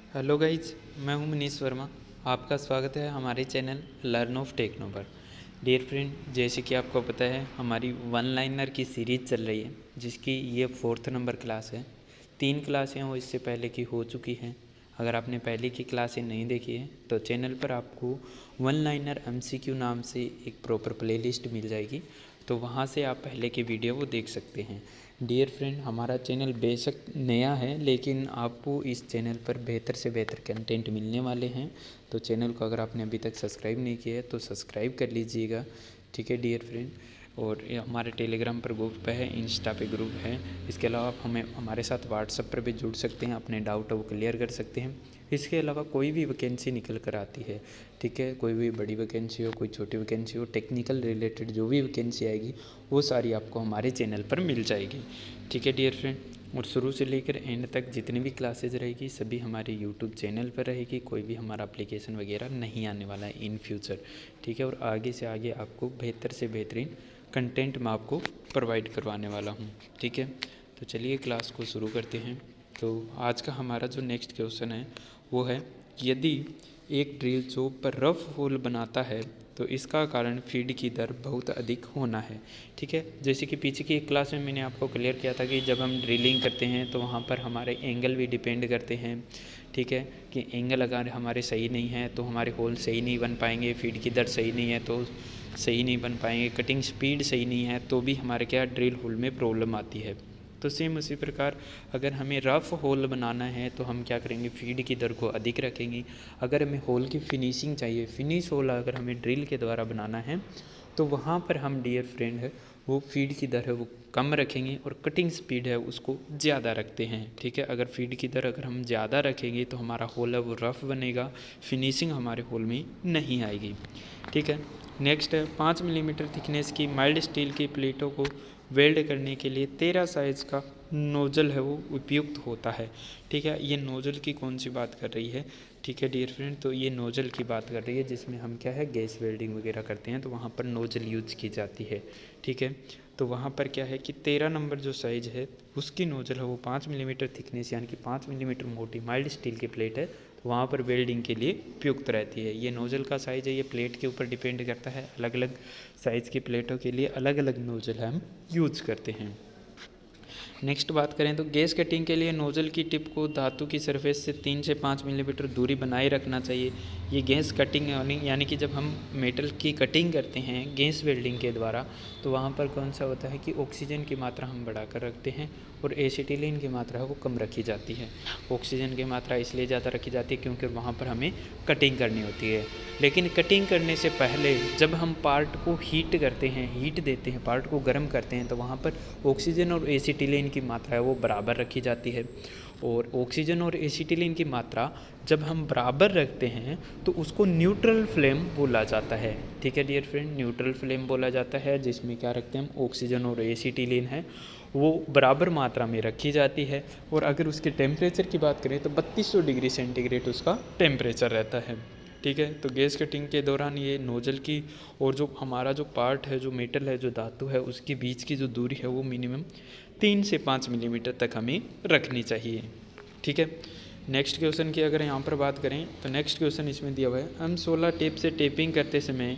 Hello guys, मैं हूं मनीष वर्मा। आपका स्वागत है हमारे चैनल लर्न ऑफ टेक्नो पर। डियर फ्रेंड, जैसे कि आपको पता है हमारी वन लाइनर की सीरीज़ चल रही है, जिसकी ये 4th नंबर क्लास है। 3 क्लासें वो इससे पहले की हो चुकी हैं। अगर आपने पहले की क्लासें नहीं देखी है तो चैनल पर आपको वन लाइनर MCQ नाम से एक प्रॉपर प्लेलिस्ट मिल जाएगी, तो वहाँ से आप पहले की वीडियो वो देख सकते हैं। डियर फ्रेंड, हमारा चैनल बेशक नया है, लेकिन आपको इस चैनल पर बेहतर से बेहतर कंटेंट मिलने वाले हैं। तो चैनल को अगर आपने अभी तक सब्सक्राइब नहीं किया है तो सब्सक्राइब कर लीजिएगा, ठीक है डियर फ्रेंड। और ये हमारे टेलीग्राम पर ग्रुप है, इंस्टा पे ग्रुप है। इसके अलावा आप हमारे साथ व्हाट्सएप पर भी जुड़ सकते हैं, अपने डाउट वो क्लियर कर सकते हैं। इसके अलावा कोई भी वैकेंसी निकल कर आती है, ठीक है, कोई भी बड़ी वैकेंसी हो, कोई छोटी वैकेंसी हो, टेक्निकल रिलेटेड जो भी वैकेंसी आएगी वो सारी आपको हमारे चैनल पर मिल जाएगी, ठीक है डियर फ्रेंड। और शुरू से लेकर एंड तक जितनी भी क्लासेज रहेगी सभी हमारे यूट्यूब चैनल पर रहेगी। कोई भी हमारा एप्लीकेशन वगैरह नहीं आने वाला है इन फ्यूचर, ठीक है। और आगे से आगे आपको बेहतर से बेहतरीन कंटेंट मैं आपको प्रोवाइड करवाने वाला हूँ, ठीक है। तो चलिए क्लास को शुरू करते हैं। तो आज का हमारा जो नेक्स्ट क्वेश्चन है वो है, यदि एक ड्रिल जॉब पर रफ होल बनाता है तो इसका कारण फीड की दर बहुत अधिक होना है, ठीक है। जैसे कि पीछे की एक क्लास में मैंने आपको क्लियर किया था कि जब हम ड्रिलिंग करते हैं तो वहाँ पर हमारे एंगल भी डिपेंड करते हैं, ठीक है। कि एंगल अगर हमारे सही नहीं है तो हमारे होल सही नहीं बन पाएंगे, फीड की दर सही नहीं है तो सही नहीं बन पाएंगे, कटिंग स्पीड सही नहीं है तो भी हमारे क्या ड्रिल होल में प्रॉब्लम आती है। तो सेम उसी प्रकार अगर हमें रफ़ होल बनाना है तो हम क्या करेंगे, फीड की दर को अधिक रखेंगे। अगर हमें होल की फिनिशिंग चाहिए, फिनिश होल अगर हमें ड्रिल के द्वारा बनाना है तो वहाँ पर हम डियर फ्रेंड है वो फीड की दर है वो कम रखेंगे और कटिंग स्पीड है उसको ज़्यादा रखते हैं, ठीक है। अगर फीड की दर अगर हम ज़्यादा रखेंगे तो हमारा होल है वो रफ़ बनेगा, फिनिशिंग हमारे होल में नहीं आएगी, ठीक है। नेक्स्ट है 5 मिलीमीटर थिकनेस की माइल्ड स्टील की प्लेटों को वेल्ड करने के लिए 13 साइज़ का नोजल है वो उपयुक्त होता है, ठीक है। ये नोजल की कौन सी बात कर रही है, ठीक है डियर फ्रेंड। तो ये नोजल की बात कर रही है जिसमें हम क्या है गैस वेल्डिंग वगैरह करते हैं तो वहाँ पर नोजल यूज की जाती है, ठीक है। तो वहाँ पर क्या है कि 13 नंबर जो साइज़ है उसकी नोजल है वो 5 मिलीमीटर थिकनेस यानी कि 5 मिलीमीटर मोटी माइल्ड स्टील की प्लेट है, तो वहाँ पर वेल्डिंग के लिए उपयुक्त रहती है। ये नोजल का साइज़ है, ये प्लेट के ऊपर डिपेंड करता है। अलग अलग साइज़ की प्लेटों के लिए अलग अलग नोजल हम यूज करते हैं। नेक्स्ट बात करें तो गैस कटिंग के लिए नोजल की टिप को धातु की सरफेस से 3 से 5 मिलीमीटर दूरी बनाए रखना चाहिए। ये गैस कटिंग यानी कि जब हम मेटल की कटिंग करते हैं गैस वेल्डिंग के द्वारा तो वहाँ पर कौन सा होता है कि ऑक्सीजन की मात्रा हम बढ़ाकर रखते हैं और एसिटिलीन की मात्रा है वो कम रखी जाती है। ऑक्सीजन की मात्रा इसलिए ज़्यादा रखी जाती है क्योंकि वहाँ पर हमें कटिंग करनी होती है। लेकिन कटिंग करने से पहले जब हम पार्ट को हीट करते हैं, हीट देते हैं, पार्ट को गर्म करते हैं तो वहाँ पर ऑक्सीजन और एसिटिलीन की मात्रा है वो बराबर रखी जाती है। और ऑक्सीजन और एसिटिलीन की मात्रा जब हम बराबर रखते हैं तो उसको न्यूट्रल फ्लेम बोला जाता है, ठीक है डियर फ्रेंड। न्यूट्रल फ्लेम बोला जाता है जिसमें क्या रखते हैं हम, ऑक्सीजन और एसिटिलीन है वो बराबर मात्रा में रखी जाती है। और अगर उसके टेम्परेचर की बात करें तो 3200 डिग्री सेंटीग्रेड उसका टेम्परेचर रहता है, ठीक है। तो गैस कटिंग के दौरान ये नोजल की और जो हमारा जो पार्ट है, जो मेटल है, जो धातु है, उसके बीच की जो दूरी है वो मिनिमम 3 से 5 मिलीमीटर तक हमें रखनी चाहिए, ठीक है। नेक्स्ट क्वेश्चन की अगर यहाँ पर बात करें तो नेक्स्ट क्वेश्चन इसमें दिया हुआ है, M16 टेप से टेपिंग करते समय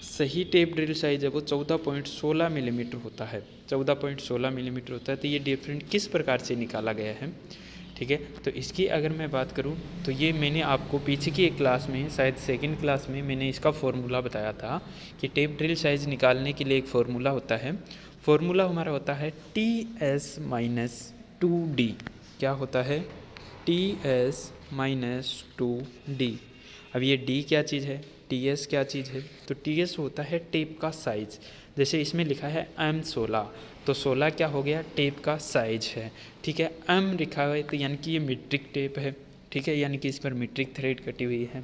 सही टेप ड्रिल साइज है वो 14.16 मिलीमीटर होता है, 14.16 मिलीमीटर होता है। तो ये डिफरेंट किस प्रकार से निकाला गया है, ठीक है। तो इसकी अगर मैं बात करूं तो ये मैंने आपको पीछे की एक क्लास में, शायद सेकंड क्लास में, मैंने इसका फॉर्मूला बताया था कि टेप ड्रिल साइज़ निकालने के लिए एक फ़ॉर्मूला होता है। फॉर्मूला हमारा होता है TS-2D। क्या होता है, TS-2D। अब ये D क्या चीज़ है, TS क्या चीज़ है, तो TS होता है टेप का साइज़। जैसे इसमें लिखा है M16 तो 16 क्या हो गया, टेप का साइज है, ठीक है। M लिखा हुआ है तो यानी कि ये मीट्रिक टेप है, ठीक है, यानी कि इस पर मीट्रिक थ्रेड कटी हुई है,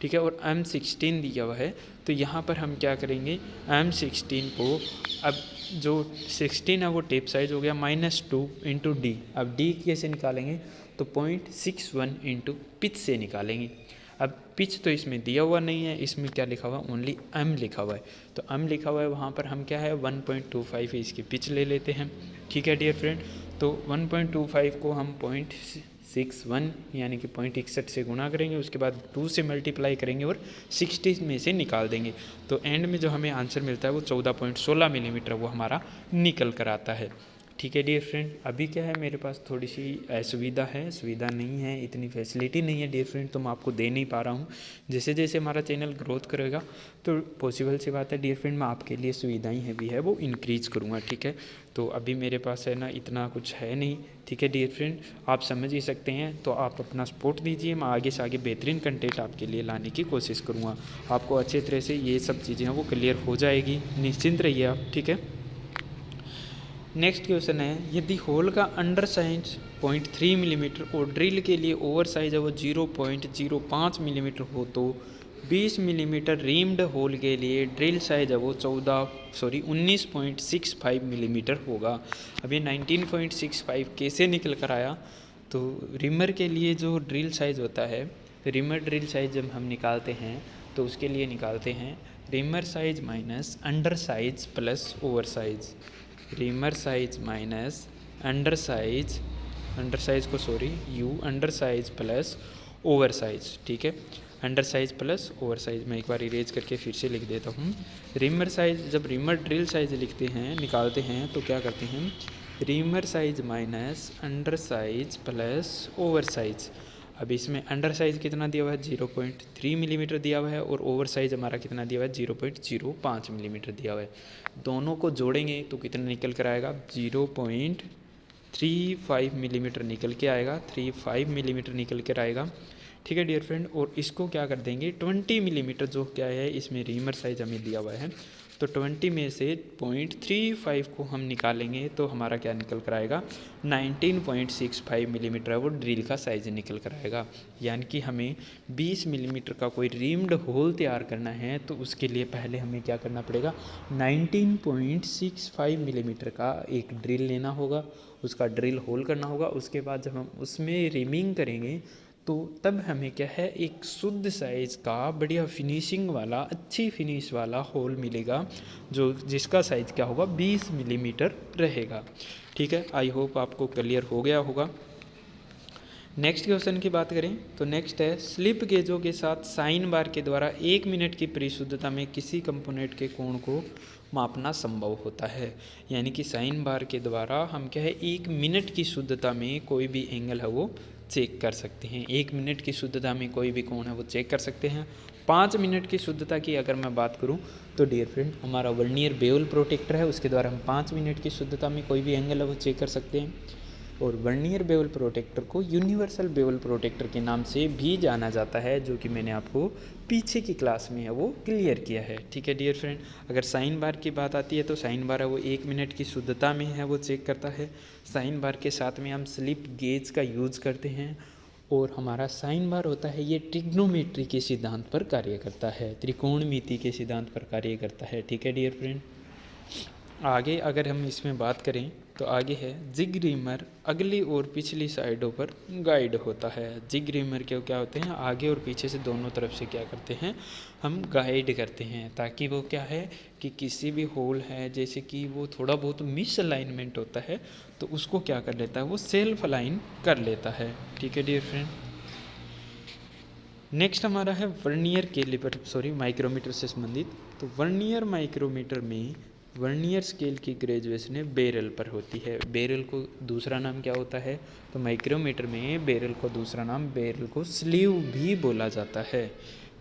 ठीक है। और M16 दिया हुआ है तो यहाँ पर हम क्या करेंगे, M16 को, अब जो 16 है वो टेप साइज हो गया -2 इंटू D। अब D कैसे निकालेंगे, तो 0.61 इंटू पिच से निकालेंगे। अब पिच तो इसमें दिया हुआ नहीं है, इसमें क्या लिखा हुआ है, ओनली M लिखा हुआ है। तो M लिखा हुआ है वहाँ पर हम क्या है 1.25 इसकी पिच ले लेते हैं, ठीक है डियर फ्रेंड। तो 1.25 को हम 0.61 यानी कि 0.61 से गुणा करेंगे, उसके बाद 2 से मल्टीप्लाई करेंगे और 60 में से निकाल देंगे। तो एंड में जो हमें आंसर मिलता है वो 14.16 मिलीमीटर वो हमारा निकल कर आता है। ठीक है डियर फ्रेंड, अभी क्या है मेरे पास थोड़ी सी असुविधा है, सुविधा नहीं है, इतनी फैसिलिटी नहीं है डियर फ्रेंड, तो मैं आपको दे नहीं पा रहा हूँ। जैसे जैसे हमारा चैनल ग्रोथ करेगा तो पॉसिबल सी बात है डियर फ्रेंड, मैं आपके लिए सुविधाएं है भी है वो इंक्रीज करूँगा। ठीक है, तो अभी मेरे पास है ना इतना कुछ है नहीं। ठीक है डियर फ्रेंड, आप समझ ही सकते हैं, तो आप अपना सपोर्ट दीजिए, मैं आगे से आगे बेहतरीन कंटेंट आपके लिए लाने की कोशिश करूँगा। आपको अच्छे तरह से ये सब चीज़ें हैं वो क्लियर हो जाएगी, निश्चिंत रहिए आप। ठीक है, नेक्स्ट क्वेश्चन है, यदि होल का अंडर साइज 0.3 मिलीमीटर और ड्रिल के लिए ओवर साइज है वो 0.05 मिलीमीटर हो तो 20 मिलीमीटर रीम्ड होल के लिए ड्रिल साइज है वो 19.65 मिलीमीटर होगा। अब ये 19.65 कैसे निकल कर आया? तो रिमर के लिए जो ड्रिल साइज होता है, रिमर ड्रिल साइज जब हम निकालते हैं तो उसके लिए निकालते हैं reamer size minus under size plus over size, reamer size minus under size को यू under size plus over size. ठीक है, under size plus over size, मैं एक बार इरेज करके फिर से लिख देता हूँ। रिमर साइज, जब रिमर ड्रिल साइज लिखते हैं निकालते हैं तो क्या करते हैं, reamer size minus under size plus over size. अब इसमें अंडर साइज कितना दिया हुआ है 0.3 मिलीमीटर दिया हुआ है और ओवर साइज हमारा कितना दिया हुआ है 0.05 मिलीमीटर दिया हुआ है। दोनों को जोड़ेंगे तो कितना निकल कर आएगा 0.35 मिलीमीटर निकल के आएगा, 35 मिलीमीटर निकल कर आएगा। ठीक है डियर फ्रेंड, और इसको क्या कर देंगे 20 मिलीमीटर जो क्या है इसमें रीमर साइज हमें दिया हुआ है, तो 20 में से 0.35 को हम निकालेंगे तो हमारा क्या निकल कर आएगा 19.65 मिलीमीटर है वो ड्रिल का साइज निकल कर आएगा। यानी कि हमें 20 मिलीमीटर का कोई रीम्ड होल तैयार करना है तो उसके लिए पहले हमें क्या करना पड़ेगा 19.65 मिलीमीटर का एक ड्रिल लेना होगा, उसका ड्रिल होल करना होगा। उसके बाद जब हम उसमें रिमिंग करेंगे तो तब हमें क्या है एक शुद्ध साइज़ का बढ़िया फिनिशिंग वाला अच्छी फिनिश वाला होल मिलेगा, जो जिसका साइज़ क्या होगा 20 मिलीमीटर रहेगा। ठीक है, आई होप आपको क्लियर हो गया होगा। नेक्स्ट क्वेश्चन की बात करें तो नेक्स्ट है, स्लिप गेजों के साथ साइन बार के द्वारा 1 मिनट की परिशुद्धता में किसी कंपोनेंट के कोण को मापना संभव होता है। यानी कि साइन बार के द्वारा हम क्या है 1 मिनट की शुद्धता में कोई भी एंगल है वो चेक कर सकते हैं, 1 मिनट की शुद्धता में कोई भी कोण है वो चेक कर सकते हैं। 5 मिनट की शुद्धता की अगर मैं बात करूं तो डियर फ्रेंड हमारा वर्नियर बेवल प्रोटेक्टर है, उसके द्वारा हम 5 मिनट की शुद्धता में कोई भी एंगल है वो चेक कर सकते हैं। और वर्नियर बेवल प्रोटेक्टर को यूनिवर्सल बेवल प्रोटेक्टर के नाम से भी जाना जाता है, जो कि मैंने आपको पीछे की क्लास में है वो क्लियर किया है। ठीक है डियर फ्रेंड, अगर साइन बार की बात आती है तो साइन बार है वो 1 मिनट की शुद्धता में है वो चेक करता है। साइन बार के साथ में हम स्लिप गेज का यूज़ करते हैं और हमारा साइन बार होता है ये ट्रिग्नोमेट्री के सिद्धांत पर कार्य करता है, त्रिकोणमिति के सिद्धांत पर कार्य करता है। ठीक है डियर फ्रेंड, आगे अगर हम इसमें बात करें तो आगे है जिग रिमर अगली और पिछली साइडों पर गाइड होता है। जिग रिमर के क्या होते हैं आगे और पीछे से दोनों तरफ से क्या करते हैं हम गाइड करते हैं, ताकि वो क्या है कि किसी भी होल है जैसे कि वो थोड़ा बहुत मिस अलाइनमेंट होता है तो उसको क्या कर लेता है वो सेल्फ अलाइन कर लेता है। ठीक है डियर फ्रेंड, नेक्स्ट हमारा है वर्नियर कैलिपर माइक्रोमीटर से संबंधित। तो वर्नियर माइक्रोमीटर में वर्नियर स्केल की ग्रेजुएशन है बेरल पर होती है। बेरल को दूसरा नाम क्या होता है तो माइक्रोमीटर में बेरल को दूसरा नाम बेरल को स्लीव भी बोला जाता है।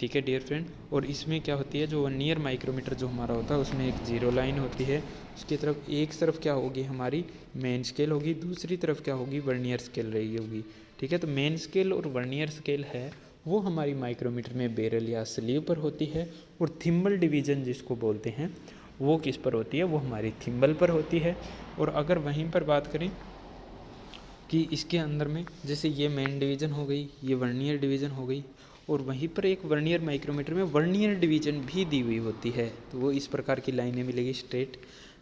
ठीक है डियर फ्रेंड, और इसमें क्या होती है जो वर्नियर माइक्रोमीटर जो हमारा होता है उसमें एक जीरो लाइन होती है, उसकी तरफ एक तरफ क्या होगी हमारी मेन स्केल होगी, दूसरी तरफ क्या होगी वर्नियर स्केल रही होगी। ठीक है, तो मेन स्केल और वर्नियर स्केल है वो हमारी माइक्रोमीटर में बेरल या स्लीव पर होती है, और थिम्बल डिवीज़न जिसको बोलते हैं वो किस पर होती है वो हमारी थिम्बल पर होती है। और अगर वहीं पर बात करें कि इसके अंदर में जैसे ये मेन डिवीज़न हो गई, ये वर्नियर डिवीज़न हो गई, और वहीं पर एक वर्नियर माइक्रोमीटर में वर्नियर डिवीज़न भी दी हुई होती है, तो वो इस प्रकार की लाइनें मिलेगी स्ट्रेट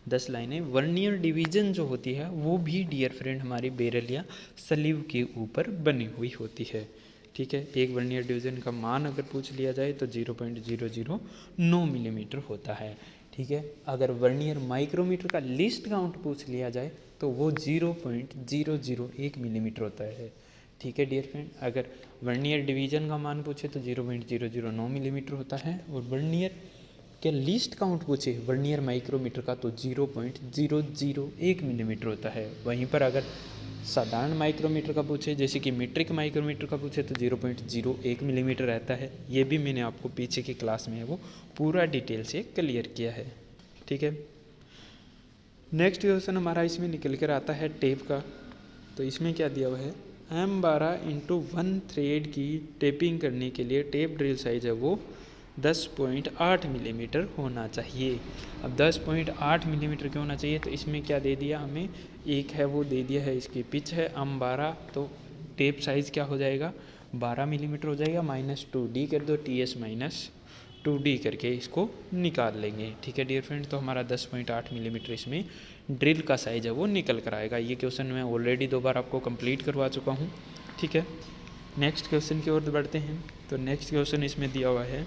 10 लाइनें। वर्नियर डिवीज़न जो होती है वो भी डियर फ्रेंड हमारी बेरल या स्लीव के ऊपर बनी हुई होती है। ठीक है, एक वर्नियर डिवीज़न का मान अगर पूछ लिया जाए तो 0.009 मिलीमीटर होता है। ठीक है, अगर वर्नियर माइक्रोमीटर का लिस्ट काउंट पूछ लिया जाए तो वो 0.001 मिलीमीटर होता है। ठीक है डियर फ्रेंड। अगर वर्नियर डिवीजन का मान पूछे तो 0.009 मिलीमीटर होता है, और वर्नियर के लीस्ट काउंट पूछे वर्नियर माइक्रोमीटर का तो 0.001 मिलीमीटर होता है। वहीं पर अगर साधारण माइक्रोमीटर का पूछे, जैसे कि मीट्रिक माइक्रोमीटर का पूछे, तो 0.01 मिलीमीटर रहता है। ये भी मैंने आपको पीछे की क्लास में है वो पूरा डिटेल से क्लियर किया है। ठीक है, नेक्स्ट क्वेश्चन हमारा इसमें निकल कर आता है टेप का। तो इसमें क्या दिया हुआ है, M12/1 थ्रेड की टेपिंग करने के लिए टेप ड्रिल साइज है वो 10.8 मिलीमीटर होना चाहिए। अब 10.8 मिलीमीटर क्यों होना चाहिए, तो इसमें क्या दे दिया हमें, एक है वो दे दिया है, इसकी पिच है M12, तो टेप साइज़ क्या हो जाएगा 12 मिलीमीटर हो जाएगा। -2D कर दो, TS -2D करके इसको निकाल लेंगे। ठीक है डियर फ्रेंड, तो हमारा 10.8 मिलीमीटर इसमें ड्रिल का साइज़ है वो निकल कर आएगा। ये क्वेश्चन मैं ऑलरेडी 2 बार आपको कंप्लीट करवा चुका हूँ। ठीक है, नेक्स्ट क्वेश्चन की ओर बढ़ते हैं। तो नेक्स्ट क्वेश्चन इसमें दिया हुआ है,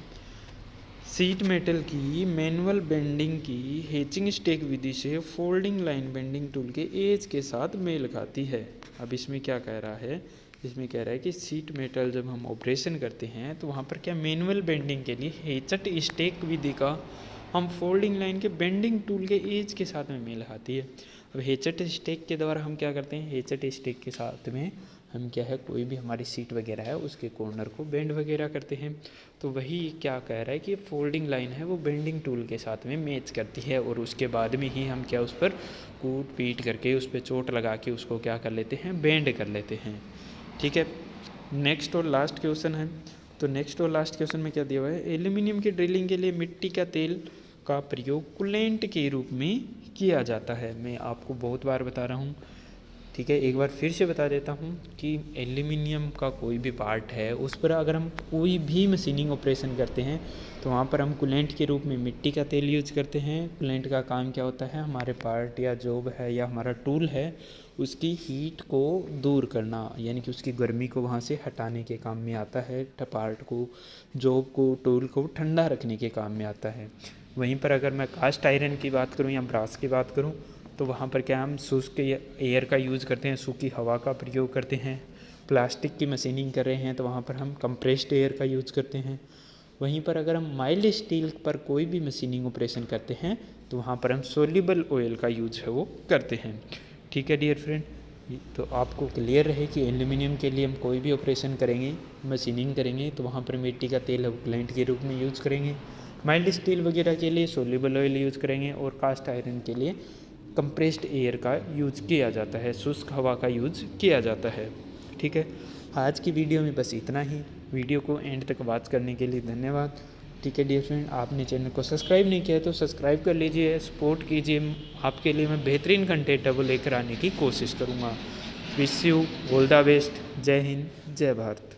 सीट मेटल की मैनुअल बेंडिंग की हेचिंग स्टेक विधि से फोल्डिंग लाइन बेंडिंग टूल के एज के साथ मेल खाती है। अब इसमें क्या कह रहा है, इसमें कह रहा है कि सीट मेटल जब हम ऑपरेशन करते हैं तो वहाँ पर क्या मैनुअल बेंडिंग के लिए हेचट स्टेक विधि का हम फोल्डिंग लाइन के बेंडिंग टूल के एज के साथ में मेल खाती है। अब हेचट स्टेक के द्वारा हम क्या करते हैं, हेचट स्टेक के साथ में हम क्या है, कोई भी हमारी सीट वगैरह है उसके कॉर्नर को बेंड वगैरह करते हैं। तो वही क्या कह रहा है कि फोल्डिंग लाइन है वो बेंडिंग टूल के साथ में मैच करती है, और उसके बाद में ही हम क्या उस पर कूट पीट करके उस पर चोट लगा के उसको क्या कर लेते हैं, बेंड कर लेते हैं। ठीक है, नेक्स्ट और लास्ट क्वेश्चन है। तो नेक्स्ट और लास्ट क्वेश्चन में क्या दिया हुआ है, एल्यूमिनियम की ड्रिलिंग के लिए मिट्टी का तेल का प्रयोग कूलेंट के रूप में किया जाता है। मैं आपको बहुत बार बता रहा हूँ, ठीक है, एक बार फिर से बता देता हूँ कि एल्यूमिनियम का कोई भी पार्ट है उस पर अगर हम कोई भी मशीनिंग ऑपरेशन करते हैं तो वहाँ पर हम कूलेंट के रूप में मिट्टी का तेल यूज करते हैं। कूलेंट का काम क्या होता है, हमारे पार्ट या जॉब है या हमारा टूल है उसकी हीट को दूर करना, यानी कि उसकी गर्मी को वहाँ से हटाने के काम में आता है। पार्ट को, जॉब को, टूल को ठंडा रखने के काम में आता है। वहीं पर अगर मैं कास्ट आयरन की बात करूँ या ब्रास की बात करूँ तो वहाँ पर क्या हम शुष्क एयर का यूज़ करते हैं, सूखी हवा का प्रयोग करते हैं। प्लास्टिक की मशीनिंग कर रहे हैं तो वहाँ पर हम कंप्रेस्ड एयर का यूज़ करते हैं। वहीं पर अगर हम माइल्ड स्टील पर कोई भी मशीनिंग ऑपरेशन करते हैं तो वहाँ पर हम सोल्यूबल ऑयल का यूज है वो करते हैं। ठीक है डियर फ्रेंड, तो आपको क्लियर रहे कि एल्यूमिनियम के लिए हम कोई भी ऑपरेशन करेंगे, मशीनिंग करेंगे तो वहाँ पर मिट्टी का तेल कूलेंट के रूप में यूज़ करेंगे। माइल्ड स्टील वगैरह के लिए सोल्यूबल ऑयल यूज़ करेंगे, और कास्ट आयरन के लिए कंप्रेस्ड एयर का यूज किया जाता है, शुष्क हवा का यूज किया जाता है। ठीक है, आज की वीडियो में बस इतना ही। वीडियो को एंड तक वॉच करने के लिए धन्यवाद। ठीक है डियर फ्रेंड, आपने चैनल को सब्सक्राइब नहीं किया तो सब्सक्राइब कर लीजिए, सपोर्ट कीजिए। आपके लिए मैं बेहतरीन कंटेंट वो लेकर आने की कोशिश करूँगा। Wish you all the best. जय हिंद, जय भारत।